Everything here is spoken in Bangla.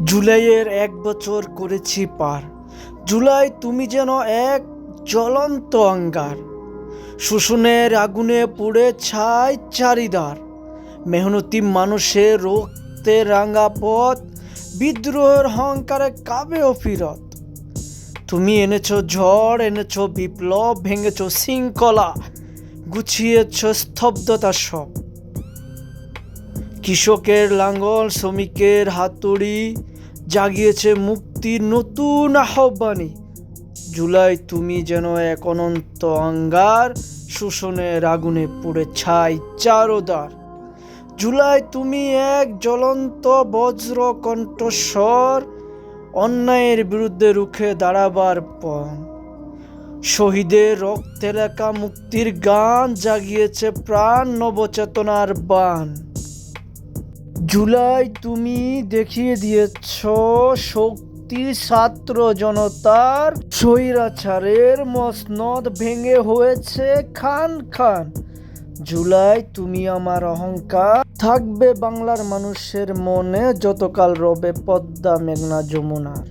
জুলাইয়ের 1 বছর করেছি পার। জুলাই তুমি যেন এক জ্বলন্ত অঙ্গার, শোষণের আগুনে পুড়ে ছাই চারিদার। মেহনতি মানুষের রক্তে রাঙা পথ, বিদ্রোহের অহংকারে কাবে অফিরত। তুমি এনেছো ঝড়, এনেছো বিপ্লব, ভেঙেছো শৃঙ্খলা, গুছিয়েছ স্তব্ধতা সব। কৃষকের লাঙ্গল, শ্রমিকের হাতুড়ি জাগিয়েছে মুক্তির নতুন আহ্বানী। জুলাই তুমি যেন এক অনন্ত অঙ্গার, শোষণের আগুনে পুড়ে ছাই চারোদার। জুলাই তুমি এক জ্বলন্ত বজ্র কণ্ঠস্বর, অন্যায়ের বিরুদ্ধে রুখে দাঁড়াবার পণ। শহীদের রক্তে লেখা মুক্তির গান জাগিয়েছে প্রাণ, নবচেতনার বান। জুলাই তুমি দেখিয়ে দিয়েছ শক্তি ছাত্র জনতার, স্বৈরাচারের মসনদ ভেঙে হয়েছে খান খান। জুলাই তুমি আমার অহংকার, থাকবে বাংলার মানুষের মনে যতকাল রবে পদ্মা মেঘনা যমুনার।